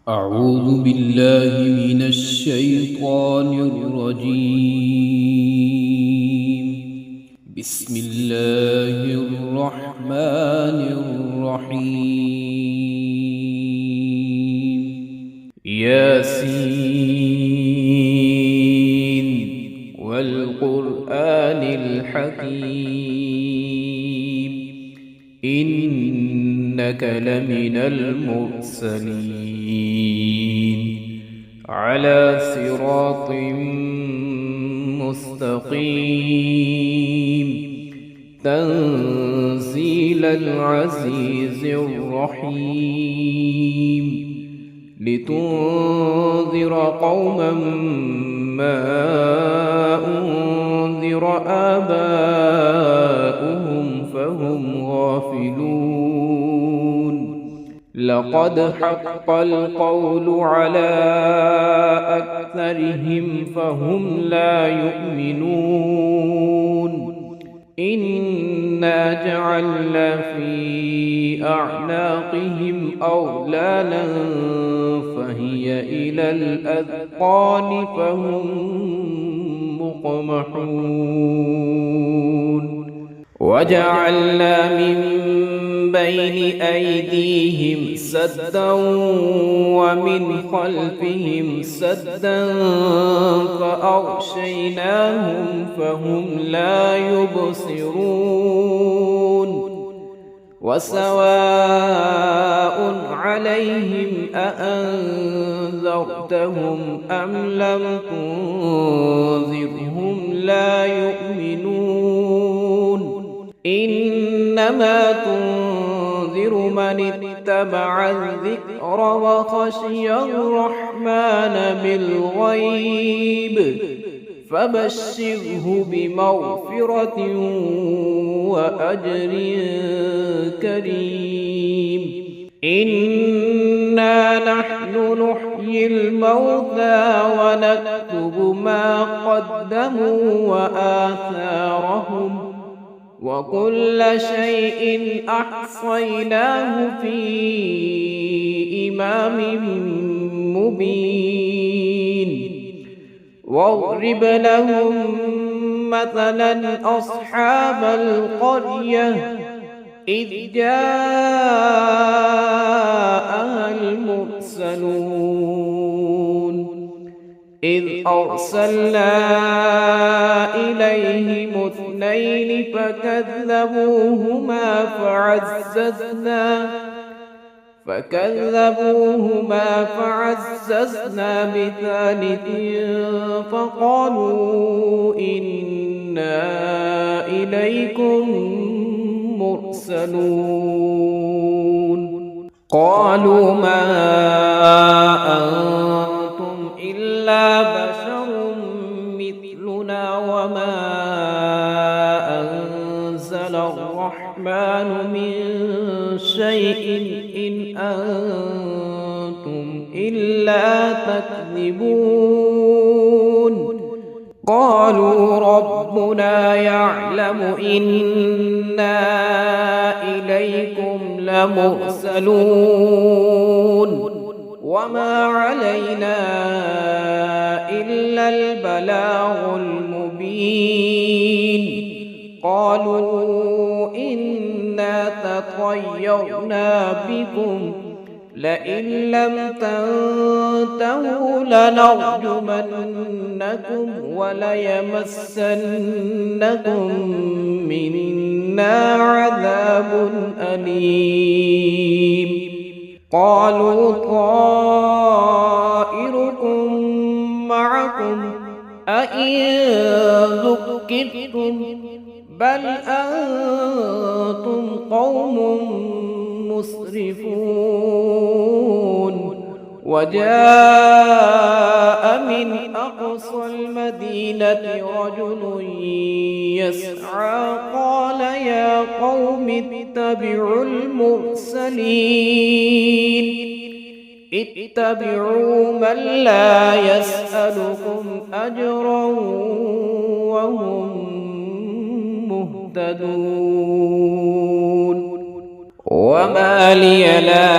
أعوذ بالله من الشيطان الرجيم. بسم الله الرحمن الرحيم. ياسين والقرآن الحكيم إنك لمن المرسلين على صراط مستقيم تنزيل العزيز الرحيم لتنذر قوما ما أنذر آباؤهم فهم غافلون. لقد حق القول على أكثرهم فهم لا يؤمنون. إنا جعلنا في أعناقهم أغلالا فهي إلى الأذقان فهم مقمحون. وجعلنا من بين أيديهم سدا ومن خلفهم سدا فأغشيناهم فهم لا يبصرون. وسواء عليهم أأنذرتهم أم لم تنذرهم لا يؤمنون. إنما تنذر من اتبع الذكر وخشي الرحمن بالغيب فبشره بمغفرة وأجر كريم. إنا نحن نحيي الموتى ونكتب ما قدموا وآثارهم وكل شيء أحصيناه في إمام مبين. واضرب لهم مثلا أصحاب القرية إذ جاءها المرسلون إذ أرسلنا إليهم اثنين فكذبوهما فعززنا بثالث فقالوا إنا إليكم مرسلون. قالوا ما أنتم إلا بشر مثلنا وما أنزل الرحمن من شيء إن أنتم إلا تكذبون. قالوا ربنا يعلم إنا إليكم لمرسلون وما علينا إلا البلاغ المبين. قالوا إنا تطيرنا بكم لئن لم تنتهوا لنرجمنكم وليمسنكم منا عذاب أليم. قالوا طائركم معكم أئن ذكرتم بل أنتم قوم مسرفون. وجاء من أقصى المدينة رجل يسعى قال يا قوم اتبعوا المرسلين اتبعوا من لا يسألكم أجرا وهم مهتدون. وما لي لا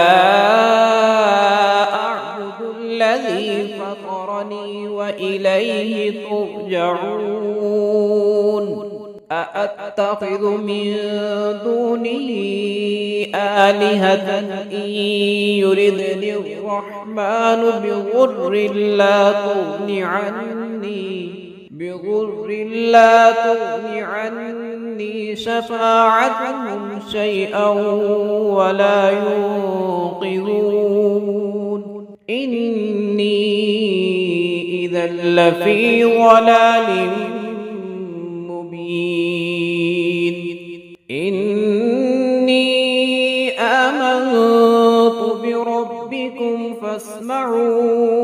أعبد الذي فطرني وإليه ترجعون أأتخذ من دونه آلهة إن يردني الرحمن بضر لا تغن عني شفاعتهم شيئا ولا ينقذون إني إذا لفي ضلال مبين إني آمنت بربكم فاسمعون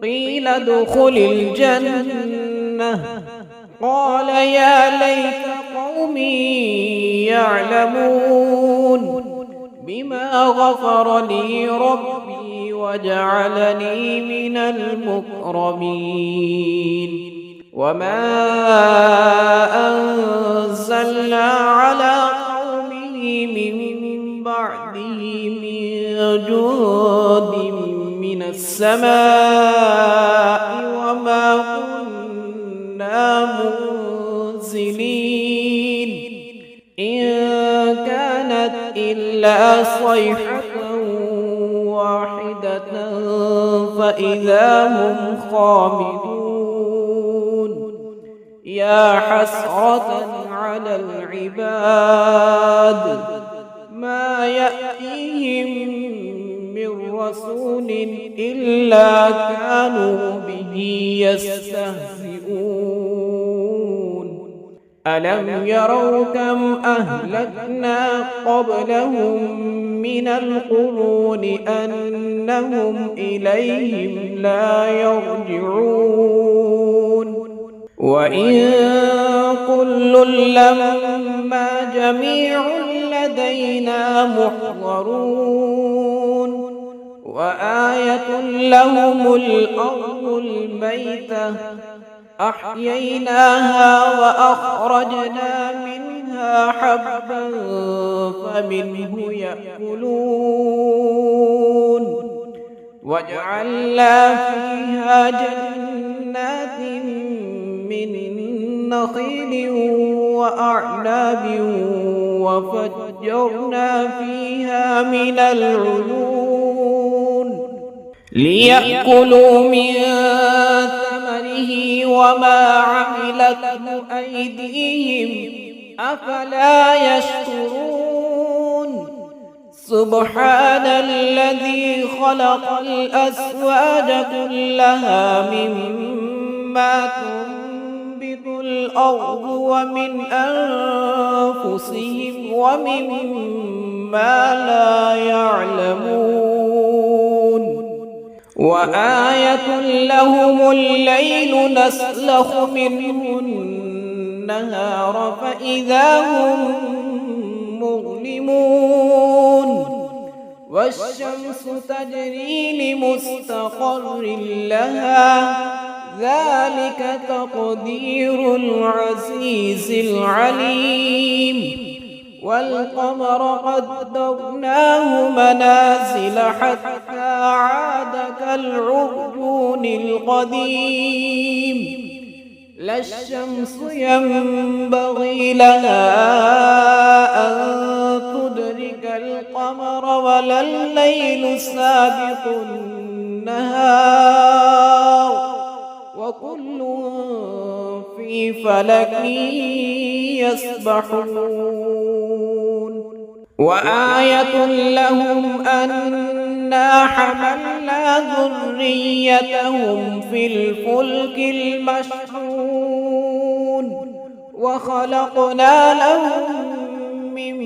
قيل ادخل الجنة قال يا ليت قومي يعلمون بما غفر لي ربي وجعلني من المكرمين وما أنزلنا على قومه من بعده من جند من السماء وما كنا منزلين إن كانت إلا صيحة واحدة فإذا هم خامدون يا حسرة على العباد ما يأتيهم من رسول إلا كانوا به يستهزئون ألم يروا كم أهلكنا قبلهم من القرون أنهم إليهم لا يرجعون وإن كل لما جميع لدينا محضرون وآية لهم الأرض الميتة أحييناها وأخرجنا منها حبا فمنه يأكلون وجعلنا فيها جنات من نخيل وأعناب وفجرنا فيها من العيون ليأكلوا من ثمره وما عملته أيديهم أفلا يشكرون سبحان الذي خلق الأزواج كلها مما تنبت الأرض ومن أنفسهم ومما لا يعلمون وآية لهم الليل نسلخ منه النهار فإذا هم مظلمون والشمس تجري لمستقر لها ذلك تقدير العزيز العليم والقمر قدرناه منازل حتى عاد كالعرجون القديم لا الشمس ينبغي لها أن تدرك القمر ولا الليل سابق النهار وكل في فلك يسبحون وآية لهم أنا حملنا ذريتهم في الفلك المشحون وخلقنا لهم من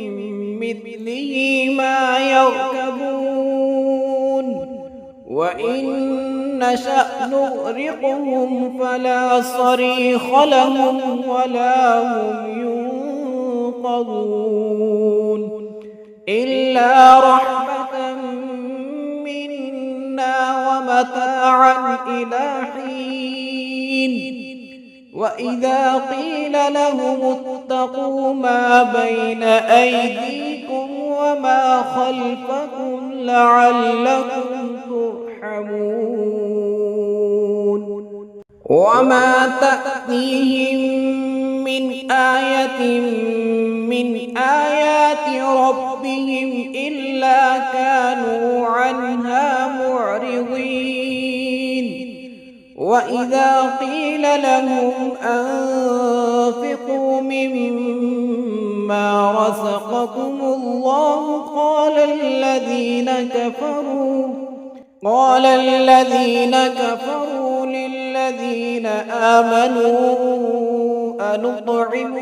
مثله ما يركبون وإن نشأ نغرقهم فلا صريخ لهم ولا هم ينقذون إلا رحمة منا ومتاعا إلى حين وإذا قيل لهم اتقوا ما بين أيديكم وما خلفكم لعلكم ترحمون وما تأتيهم من آية من آيات ربهم إلا كانوا عنها معرضين وإذا قيل لهم أنفقوا مما رزقكم الله قال الذين كفروا للذين آمنوا أنطعم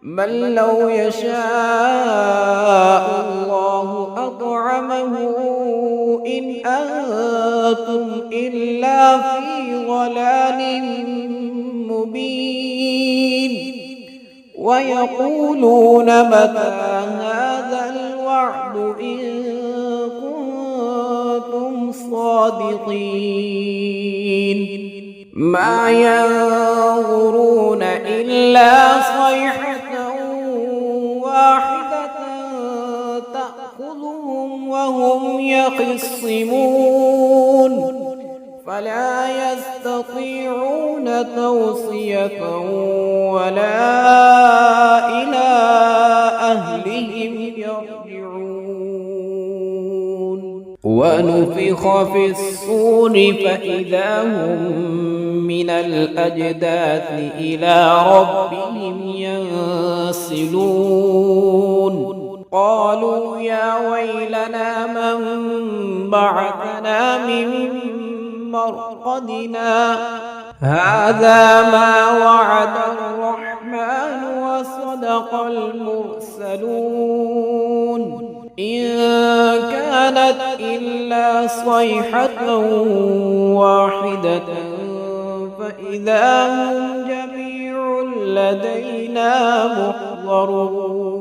من لو يشاء الله أطعمه إن أنتم إلا في ضلال مبين ويقولون متى هذا الوعد إن كنتم صادقين ما ينظرون إلا صيحة واحدة تأخذهم وهم يخصمون فلا يستطيعون توصية ولا إلى أهلهم يرجعون ونفخ في الصور فإذا هم من الأجداث إلى ربهم ينسلون قالوا يا ويلنا من بعثنا من مرقدنا هذا ما وعد الرحمن وصدق المرسلون إن كانت إلا صيحة واحدة فإذا هم جميع لدينا محضرون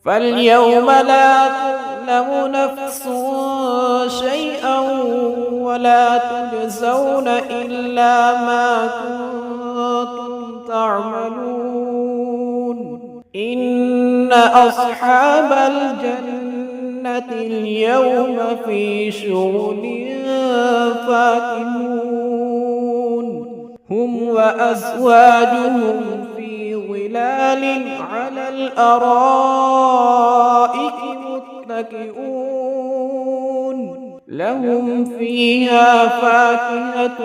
فاليوم لا تظلم نفس شيئا ولا تجزون إلا ما كنتم تعملون إن أصحاب الجنة اليوم في شغل فاكهون هم وأزواجهم في ظلال على الأرائك متكئون لهم فيها فاكهة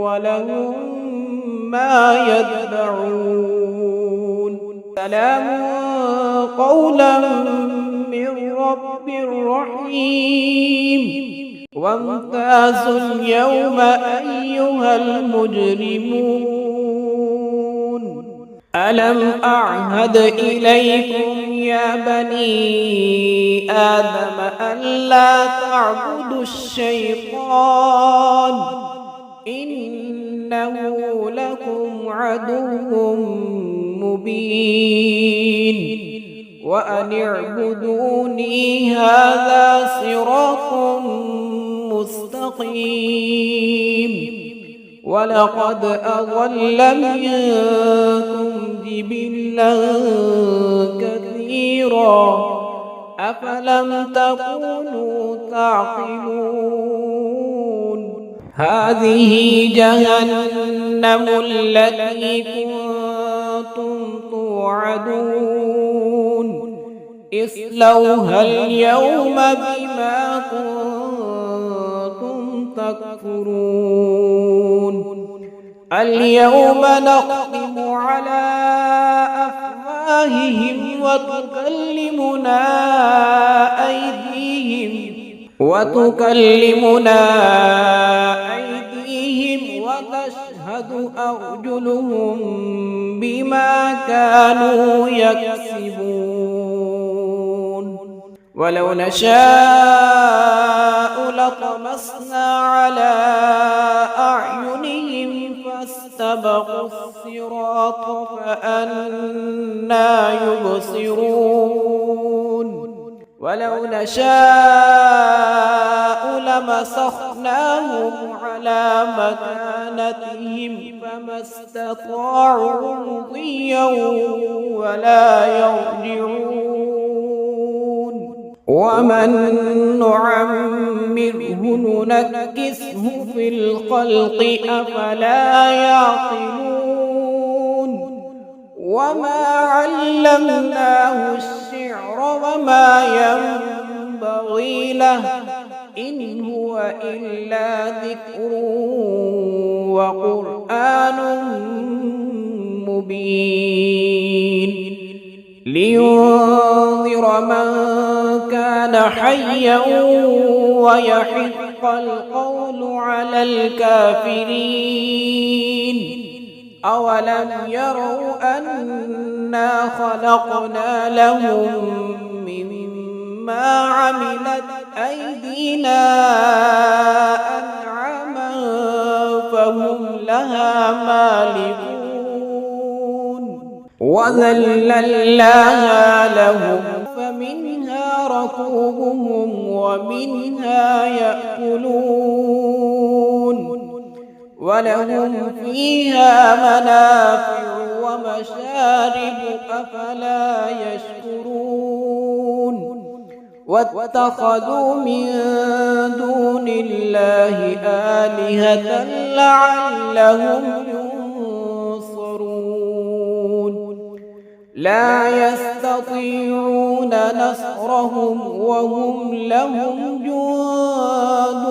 ولهم ما يدعون سلام قولا من رب رحيم وامتازوا اليوم أيها المجرمون ألم أعهد إليكم يا بني آدم ألا تعبدوا الشيطان إنه لكم عدو مبين وأن اعبدوني هذا صراط مستقيم ولقد أضل منكم جبلا كثيرا أفلم تكونوا تعقلون هذه جهنم التي كنتم توعدون اصلوها اليوم بما كنتم تكفرون اليوم نختم على أفواههم وتكلمنا أيديهم وتشهد أرجلهم بما كانوا يكسبون ولو نشاء لطمسنا على أعينهم فاستبقوا الصراط فأنى يبصرون ولو نشاء لمسخناهم على مكانتهم فما استطاعوا مضيا ولا يرجعون ومن نعمره ننكسه في الخلق أفلا يعقلون وما علمناه الشعر وما ينبغي له إن هو إلا ذكر وقرآن مبين لينذر من كان حيا ويحق القول على الكافرين أولم يروا أنا خلقنا لهم مما عملت أيدينا أنعاما فهم لها مالكون وذللناها لهم فمنها ركوبهم ومنها يأكلون ولهم فيها منافع ومشارب أفلا يشكرون واتخذوا من دون الله آلهة لعلهم ينصرون لا يستطيعون نصرهم وهم لهم جند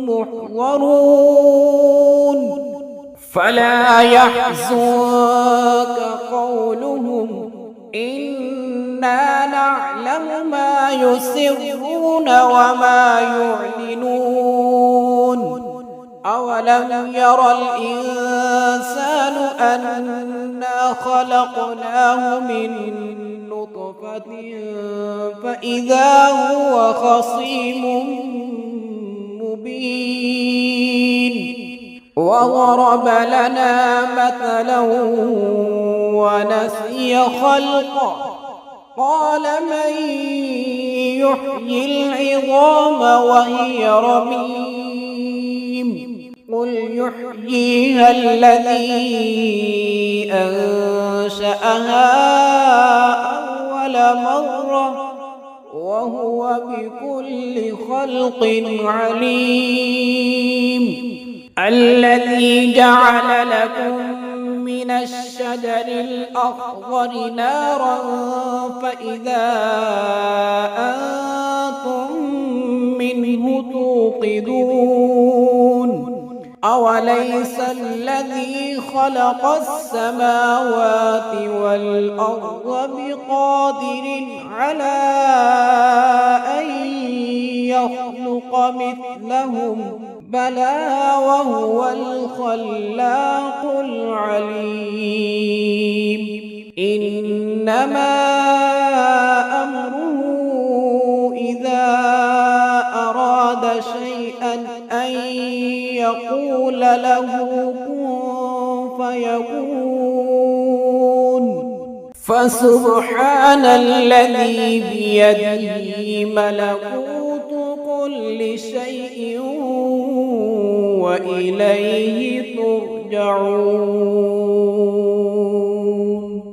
محضرون فلا يحزنك قولهم إنا نعلم ما يسرون وما يعلنون أولم يرى الإنسان أنا خلقناه من نطفة فإذا هو خصيم مبين وضرب لنا مثلا ونسي خلقه قال من يحيي العظام وهي رميم قل يحييها الذي أنشأها أول مرة وهو بكل خلق عليم الذي جعل لكم من الشجر الأخضر نارا فإذا أنتم منه توقدون أوليس الذي خلق السماوات والأرض بقادر على أن يخلق مثلهم بلى وهو الخلاق العليم إنما أمره إذا أراد شيئا أن يقول له كن فيكون فسبحان الذي بيده ملكوت كل شيء وإليه ترجعون.